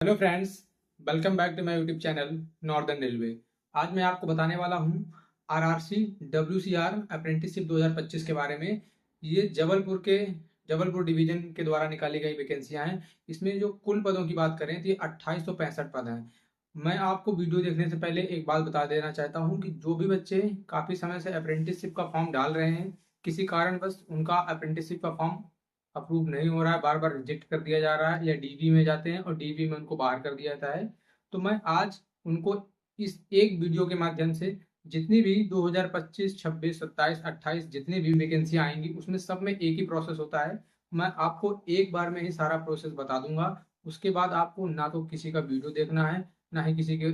Hello friends, welcome back to my YouTube channel northern railway. आज मैं आपको बताने वाला हूं आरआरसी डब्ल्यूसीआर अप्रेंटिसशिप 2025 के बारे में। ये जबलपुर डिवीजन के द्वारा निकाली गई वैकेंसियां हैं। इसमें जो कुल पदों की बात करें तो ये 2865 पद हैं। मैं आपको वीडियो देखने से पहले एक बात बता देना चाहता हूं कि जो भी बच्चे काफ़ी समय से अप्रेंटिसशिप का फॉर्म डाल रहे हैं, किसी कारणवश उनका अप्रेंटिसशिप का फॉर्म अप्रूव नहीं हो रहा है, बार बार रिजेक्ट कर दिया जा रहा है या डीबी में जाते हैं और डीबी में उनको बाहर कर दिया जाता है, तो मैं आज उनको इस एक वीडियो के माध्यम से जितनी भी 2025, 26, 27, 28 जितनी भी वैकेंसी आएंगी उसमें सब में एक ही प्रोसेस होता है। मैं आपको एक बार में ही सारा प्रोसेस बता दूंगा। उसके बाद आपको ना तो किसी का वीडियो देखना है, ना ही किसी के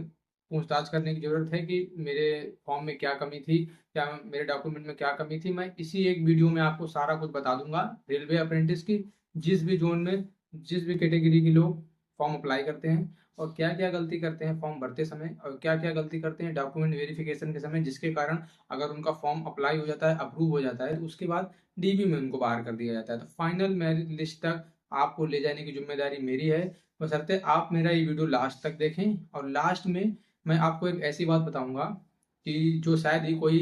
पूछताछ करने की जरूरत है कि मेरे फॉर्म में क्या कमी थी, क्या मेरे डॉक्यूमेंट में क्या कमी थी। मैं इसी एक वीडियो में आपको सारा कुछ बता दूंगा। रेलवे अप्रेंटिस की जिस भी जोन में जिस भी कैटेगरी के लोग फॉर्म अप्लाई करते हैं और क्या क्या गलती करते हैं फॉर्म भरते समय और क्या क्या गलती करते हैं डॉक्यूमेंट वेरिफिकेशन के समय, जिसके कारण अगर उनका फॉर्म अप्लाई हो जाता है, अप्रूव हो जाता है, तो उसके बाद डीबी में उनको बाहर कर दिया जाता है। तो फाइनल मेरिट लिस्ट तक आपको ले जाने की जिम्मेदारी मेरी है, बशर्ते आप मेरा ये वीडियो लास्ट तक देखें। और लास्ट में मैं आपको एक ऐसी बात बताऊंगा कि जो शायद ही कोई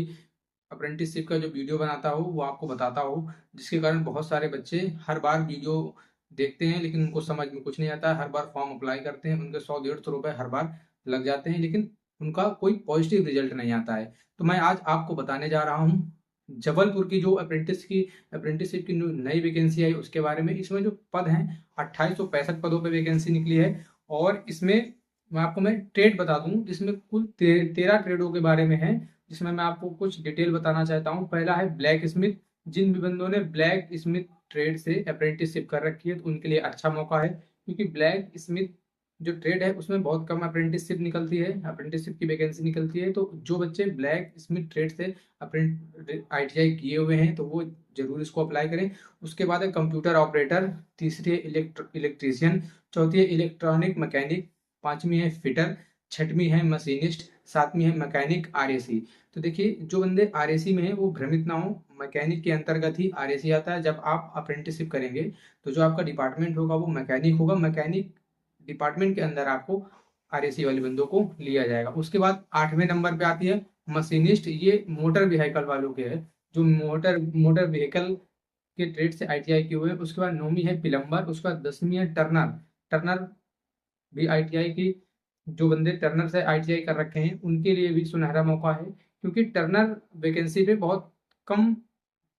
अप्रेंटिसशिप का जो वीडियो बनाता हो वो आपको बताता हो, जिसके कारण बहुत सारे बच्चे हर बार वीडियो देखते हैं लेकिन उनको समझ में कुछ नहीं आता है। हर बार फॉर्म अप्लाई करते हैं, उनके 100-150 रुपए हर बार लग जाते हैं, लेकिन उनका कोई पॉजिटिव रिजल्ट नहीं आता है। तो मैं आज आपको बताने जा रहा हूँ जबलपुर की जो अप्रेंटिसशिप की नई वैकेंसी आई उसके बारे में। इसमें जो पद हैं 2865 पदों पर वैकेंसी निकली है। और इसमें मैं ट्रेड बता दूं, इसमें कुल 13 ट्रेडों के बारे में है, जिसमें मैं आपको कुछ डिटेल बताना चाहता हूँ। पहला है ब्लैक स्मिथ। जिन भी बंदों ने ब्लैक स्मिथ ट्रेड से अप्रेंटिसशिप कर रखी है तो उनके लिए अच्छा मौका है, क्योंकि ब्लैक स्मिथ जो ट्रेड है उसमें बहुत कम अप्रेंटिसशिप निकलती है, अप्रेंटिसशिप की वैकेंसी निकलती है। तो जो बच्चे ब्लैक स्मिथ ट्रेड से आईटीआई किए हुए हैं तो वो जरूर इसको अप्लाई करें। उसके बाद है कंप्यूटर ऑपरेटर, तीसरी है इलेक्ट्रीशियन, चौथी है इलेक्ट्रॉनिक मैकेनिक, पांचवी है फिटर, छठवीं है मशीनिस्ट, सातवीं है मैकेनिक आरएसी। तो देखिए, जो बंदे आरएसी में है वो भ्रमित ना हो, मैकेनिक के अंतर्गत ही आरएसी आता है। जब आप अप्रेंटिसशिप करेंगे तो जो आपका डिपार्टमेंट होगा वो मैकेनिक होगा, मैकेनिक डिपार्टमेंट के अंदर आपको आरएसी वाले बंदों को लिया जाएगा। उसके बाद 8वें नंबर पे आती है मशीनिस्ट। ये मोटर व्हीकल वालों के है, जो मोटर व्हीकल के ट्रेड से आईटीआई किए हुए हैं। उसके बाद 9वीं है प्लम्बर। उसके बाद 10वीं है टर्नर। टर्नर भी आईटीआई की, जो बंदे टर्नर से आईटीआई कर रखे हैं उनके लिए भी सुनहरा मौका है, क्योंकि टर्नर वैकेंसी पे बहुत कम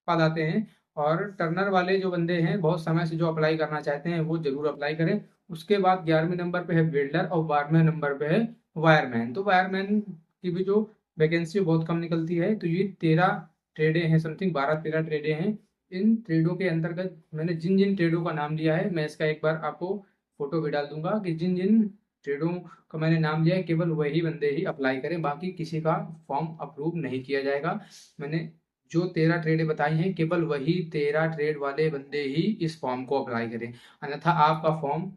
पद आते हैं। और टर्नर वाले जो बंदे हैं बहुत समय से जो अप्लाई करना चाहते हैं वो जरूर अप्लाई करें। उसके बाद 11वें नंबर पे है वेल्डर और 12वें नंबर पे है वायरमैन। तो वायरमैन की भी जो वैकेंसी बहुत कम निकलती है। तो ये 13 ट्रेडें हैं, समथिंग 12-13 ट्रेडें हैं। इन ट्रेडों के अंतर्गत मैंने जिन जिन ट्रेडों का नाम लिया है, मैं इसका एक बार आपको फोटो भी डाल दूंगा कि जिन जिन ट्रेडों का मैंने नाम लिया है केवल वही बंदे ही अप्लाई करें, बाकी किसी का फॉर्म अप्रूव नहीं किया जाएगा। मैंने जो 13 ट्रेडें बताई हैं केवल वही 13 ट्रेड वाले बंदे ही इस फॉर्म को अप्लाई करें, अन्यथा आपका फॉर्म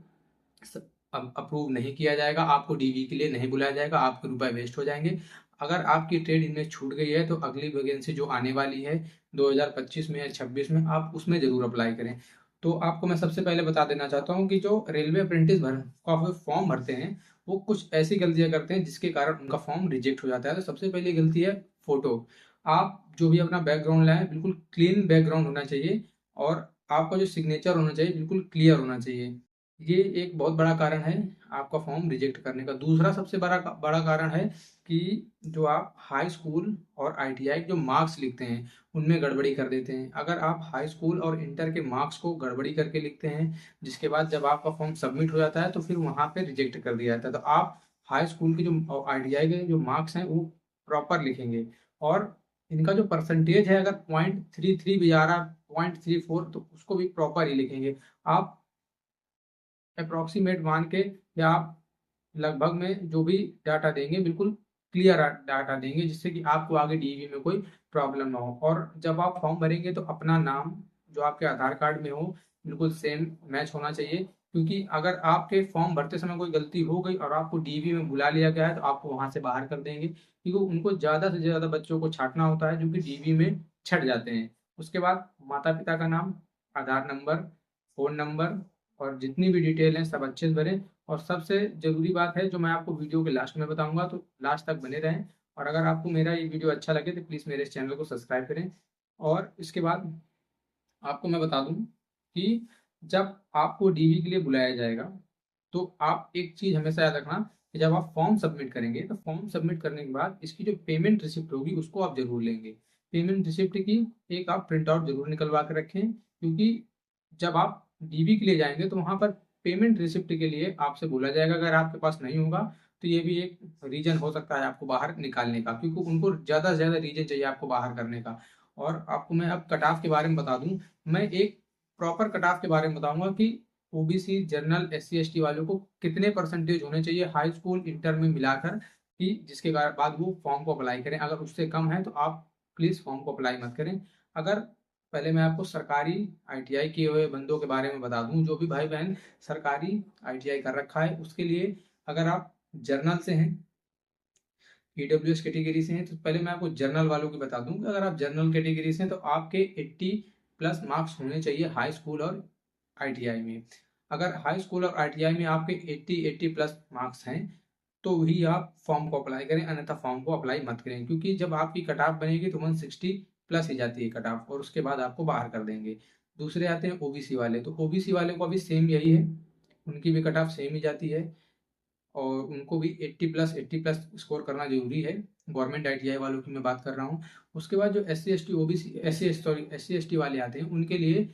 अप्रूव नहीं किया जाएगा, आपको डीवी के लिए नहीं बुलाया जाएगा, आपके रुपए वेस्ट हो जाएंगे। अगर आपकी ट्रेड इनमें छूट गई है तो अगली वैकेंसी जो आने वाली है 2025 में या 26 में, आप उसमें जरूर अप्लाई करें। तो आपको मैं सबसे पहले बता देना चाहता हूँ कि जो रेलवे अप्रेंटिस भर का फॉर्म भरते हैं वो कुछ ऐसी गलतियां करते हैं जिसके कारण उनका फॉर्म रिजेक्ट हो जाता है। तो सबसे पहली गलती है फोटो। आप जो भी अपना बैकग्राउंड लाएं बिल्कुल क्लीन बैकग्राउंड होना चाहिए, और आपका जो सिग्नेचर होना चाहिए बिल्कुल क्लियर होना चाहिए। ये एक बहुत बड़ा कारण है आपका फॉर्म रिजेक्ट करने का। दूसरा सबसे बड़ा बड़ा कारण है कि जो आप हाई स्कूल और आईटीआई जो मार्क्स लिखते हैं उनमें गड़बड़ी कर देते हैं। अगर आप हाई स्कूल और इंटर के मार्क्स को गड़बड़ी करके लिखते हैं, जिसके बाद जब आपका फॉर्म सबमिट हो जाता है तो फिर वहाँ पे रिजेक्ट कर दिया जाता है। तो आप हाई स्कूल के जो आईटीआई के जो मार्क्स हैं वो प्रॉपर लिखेंगे। और इनका जो परसेंटेज है अगर 0.33 भी आ रहा, 0.34, तो उसको भी प्रॉपर ही लिखेंगे। आप अप्रोक्सीमेट मान के या आप लगभग में जो भी डाटा देंगे बिल्कुल क्लियर डाटा देंगे, जिससे कि आपको आगे डीवी में कोई प्रॉब्लम ना हो। और जब आप फॉर्म भरेंगे तो अपना नाम जो आपके आधार कार्ड में हो बिल्कुल सेम मैच होना चाहिए, क्योंकि अगर आपके फॉर्म भरते समय कोई गलती हो गई और आपको डीवी में बुला लिया गया है तो आपको वहां से बाहर कर देंगे, क्योंकि उनको ज़्यादा से ज़्यादा बच्चों को छांटना होता है जो कि डीवी में छट जाते हैं। उसके बाद माता पिता का नाम, आधार नंबर, फ़ोन नंबर और जितनी भी डिटेल है सब अच्छे से भरें। और सबसे ज़रूरी बात है जो मैं आपको वीडियो के लास्ट में बताऊंगा, तो लास्ट तक बने रहें। और अगर आपको मेरा ये वीडियो अच्छा लगे तो प्लीज़ मेरे इस चैनल को सब्सक्राइब करें। और इसके बाद आपको मैं बता दूं कि जब आपको डीवी के लिए बुलाया जाएगा तो आप एक चीज़ हमेशा याद रखना कि जब आप फॉर्म सबमिट करेंगे तो फॉर्म सबमिट करने के बाद इसकी जो पेमेंट रिसिप्ट होगी उसको आप जरूर लेंगे। पेमेंट रिसिप्ट की एक आप प्रिंट आउट जरूर निकलवा कर रखें, क्योंकि जब आप डीवी के लिए जाएंगे तो वहां पर पेमेंट रिसिप्ट के लिए आपसे बोला जाएगा। अगर आपके पास नहीं होगा तो ये भी एक रीजन हो सकता है आपको बाहर निकालने का, क्योंकि उनको ज़्यादा से ज़्यादा रीजन चाहिए आपको बाहर करने का। और आपको मैं अब कट ऑफ के बारे में बता दूं। मैं एक प्रॉपर कट ऑफ के बारे में बताऊंगा कि ओबीसी, जनरल, एससी एसटी वालों को कितने परसेंटेज होने चाहिए हाई स्कूल इंटर में मिलाकर, कि जिसके बाद वो फॉर्म को अप्लाई करें। अगर उससे कम है तो आप प्लीज़ फॉर्म को अप्लाई मत करें। अगर पहले मैं आपको सरकारी आईटीआई किए हुए बंदों के बारे में बता दूं, जो भी भाई बहन सरकारी आईटीआई कर रखा है उसके लिए, अगर आप जर्नल से हैं, ईडब्ल्यूएस कैटेगरी से हैं, तो पहले मैं आपको जर्नल वालों की बता दूं कि अगर आप जर्नल कैटेगरी से हैं तो आपके 80 प्लस मार्क्स होने चाहिए हाई स्कूल और आईटीआई में। अगर हाई स्कूल और आईटीआई में आपके 80 प्लस मार्क्स हैं तो ही आप फॉर्म को अप्लाई करें, अन्यथा फॉर्म को अप्लाई मत करें, क्योंकि जब आपकी कट ऑफ बनेगी तो 160 प्लस ही जाती है कट ऑफ, और उसके बाद आपको बाहर कर देंगे। दूसरे आते हैं ओबीसी वाले, तो ओबीसी वाले को अभी सेम यही है, उनकी भी कट ऑफ सेम ही जाती है और उनको भी 80 प्लस स्कोर करना जरूरी है। गवर्नमेंट आईटीआई वालों की मैं बात कर रहा हूँ। उसके बाद जो S C S T OBC S C S T वाले आते हैं उनके लिए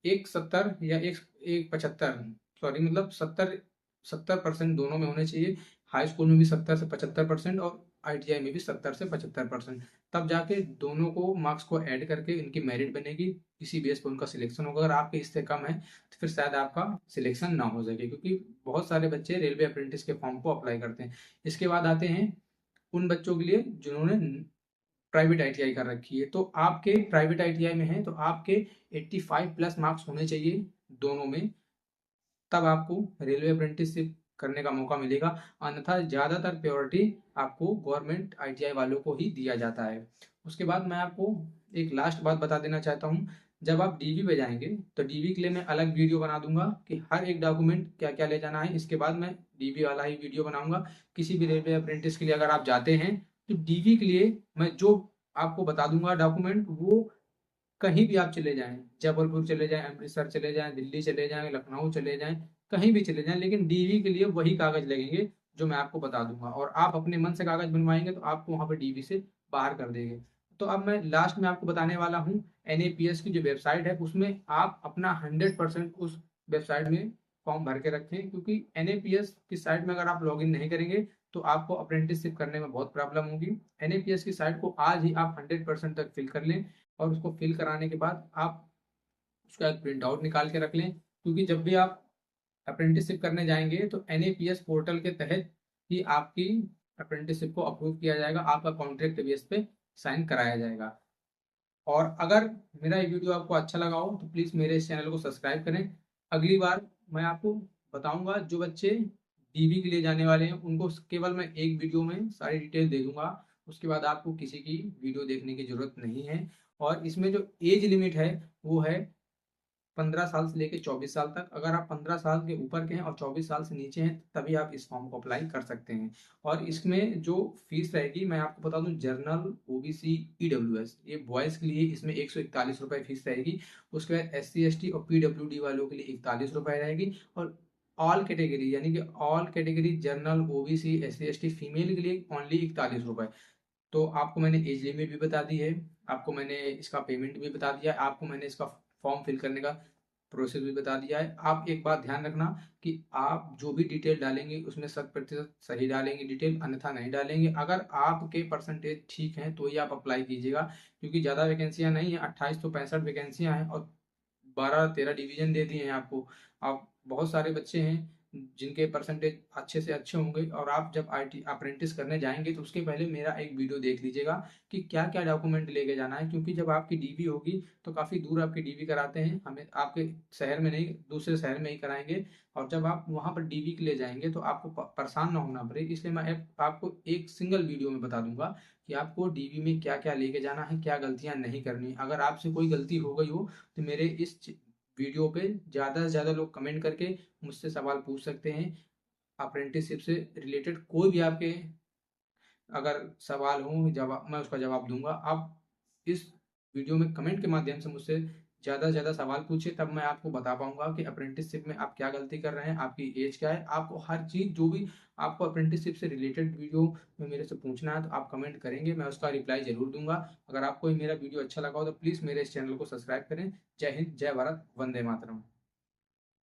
170 या 175, सॉरी मतलब 70% दोनों में होने चाहिए। हाई स्कूल में भी 70 से 75% और आईटीआई में भी 70 से 75%। तब जाके दोनों को मार्क्स को ऐड करके इनकी मेरिट बनेगी, इसी बेस पर उनका सिलेक्शन होगा। अगर आपके इससे कम है तो फिर शायद आपका सिलेक्शन ना हो सके, क्योंकि बहुत सारे बच्चे रेलवे अप्रेंटिस के फॉर्म को अप्लाई करते हैं। इसके बाद आते हैं उन बच्चों के लिए जिन्होंने प्राइवेट आईटीआई कर रखी है। तो आपके प्राइवेट आईटीआई में है तो आपके 85 प्लस मार्क्स होने चाहिए दोनों में, तब आपको रेलवे अप्रेंटिसशिप करने का मौका मिलेगा। अन्यथा ज़्यादातर प्रायोरिटी आपको गवर्नमेंट आईटीआई वालों को ही दिया जाता है। उसके बाद मैं आपको एक लास्ट बात बता देना चाहता हूँ। जब आप डीवी पे जाएंगे तो डीवी के लिए मैं अलग वीडियो बना दूंगा कि हर एक डॉक्यूमेंट क्या क्या ले जाना है। इसके बाद मैं डीवी वाला ही वीडियो बनाऊंगा। किसी भी रेलवे अप्रेंटिस के लिए अगर आप जाते हैं तो डीवी के लिए मैं जो आपको बता दूंगा डॉक्यूमेंट, वो कहीं भी आप चले जाएं, जबलपुर चले जाएं, अमृतसर चले जाएं, दिल्ली चले जाएं, लखनऊ चले जाएं, कहीं भी चले जाएं, लेकिन डीवी के लिए वही कागज लगेंगे जो मैं आपको बता दूंगा। और आप अपने मन से कागज बनवाएंगे तो आपको वहां पर डीवी से बाहर कर देंगे। तो अब मैं लास्ट में आपको बताने वाला हूँ, एनएपीएस की जो वेबसाइट है उसमें आप अपना 100% उस वेबसाइट में फॉर्म भर के रखें, क्योंकि एनएपीएस की साइट में अगर आप लॉगिन नहीं करेंगे तो आपको अप्रेंटिसशिप करने में बहुत प्रॉब्लम होगी। एनएपीएस की साइट को आज ही आप 100% तक फिल कर लें, और उसको फिल कराने के बाद आप उसका एक प्रिंट आउट निकाल के रख लें, क्योंकि जब भी आप अप्रेंटिसशिप करने जाएंगे तो एनएपीएस पोर्टल के तहत ही आपकी अप्रेंटिसशिप को अप्रूव किया जाएगा, आपका कॉन्ट्रैक्ट बेस पे साइन कराया जाएगा। और अगर मेरा ये वीडियो आपको अच्छा लगा हो तो प्लीज़ मेरे इस चैनल को सब्सक्राइब करें। अगली बार मैं आपको बताऊंगा जो बच्चे डीवी के लिए जाने वाले हैं उनको केवल मैं एक वीडियो में सारी डिटेल दे दूंगा। उसके बाद आपको किसी की वीडियो देखने की जरूरत नहीं है। और इसमें जो एज लिमिट है वो है 15 साल से लेकर 24 साल तक। अगर आप 15 साल के ऊपर के हैं और 24 साल से नीचे हैं तभी आप इस फॉर्म को अप्लाई कर सकते हैं। और इसमें जो फीस रहेगी मैं आपको बता दूं, जर्नल, ओबीसी, ईडब्ल्यूएस, ये बॉयज़ के लिए इसमें 141 रुपये फीस रहेगी। उसके बाद एससी एसटी और पीडब्ल्यूडी वालों के लिए 41 रुपये रहेगी। और ऑल कैटेगरी यानी कि all category general, OBC, SC ST female के लिए ओनली 41 रुपये। तो आपको मैंने एज लिमिट भी बता दी है, आपको मैंने इसका पेमेंट भी बता दिया है, आपको मैंने इसका फॉर्म फिल करने का प्रोसेस भी बता दिया है। आप एक बात ध्यान रखना कि आप जो भी डिटेल डालेंगे उसमें 100% सही डालेंगे डिटेल, अन्यथा नहीं डालेंगे। अगर आपके परसेंटेज ठीक हैं तो ही आप अप्लाई कीजिएगा, क्योंकि ज़्यादा वैकेंसियाँ नहीं है, 28 तो 65 वैकेंसियाँ हैं और 12-13 डिवीजन दे दिए हैं आपको। आप बहुत सारे बच्चे हैं जिनके परसेंटेज अच्छे से अच्छे होंगे, और आप जब आईटी अप्रेंटिस करने जाएंगे तो उसके पहले मेरा एक वीडियो देख लीजिएगा कि क्या क्या डॉक्यूमेंट लेके जाना है, क्योंकि जब आपकी डीवी होगी तो काफ़ी दूर आपकी डीवी कराते हैं, हमें आपके शहर में नहीं दूसरे शहर में ही कराएंगे। और जब आप वहाँ पर डीवी के लिए जाएंगे तो आपको परेशान ना होना पड़े, इसलिए मैं आपको एक सिंगल वीडियो में बता दूंगा कि आपको डीवी में क्या क्या लेके जाना है, क्या गलतियाँ नहीं करनी। अगर आपसे कोई गलती हो गई हो तो मेरे इस वीडियो पे ज़्यादा से ज़्यादा लोग कमेंट करके मुझसे सवाल पूछ सकते हैं। अप्रेंटिसशिप से रिलेटेड कोई भी आपके अगर सवाल हो, जवाब मैं उसका जवाब दूँगा। आप इस वीडियो में कमेंट के माध्यम से मुझसे ज़्यादा से ज़्यादा सवाल पूछिए, तब मैं आपको बता पाऊँगा कि अप्रेंटिसशिप में आप क्या गलती कर रहे हैं, आपकी ऐज क्या है। आपको हर चीज़ जो भी आपको अप्रेंटिसशिप से रिलेटेड वीडियो में मेरे से पूछना है, तो आप कमेंट करेंगे, मैं उसका रिप्लाई ज़रूर दूँगा। अगर आपको ये मेरा वीडियो अच्छा लगा हो, तो प्लीज़ मेरे इस चैनल को सब्सक्राइब करें। जय हिंद, जय भारत, वंदे मातरम।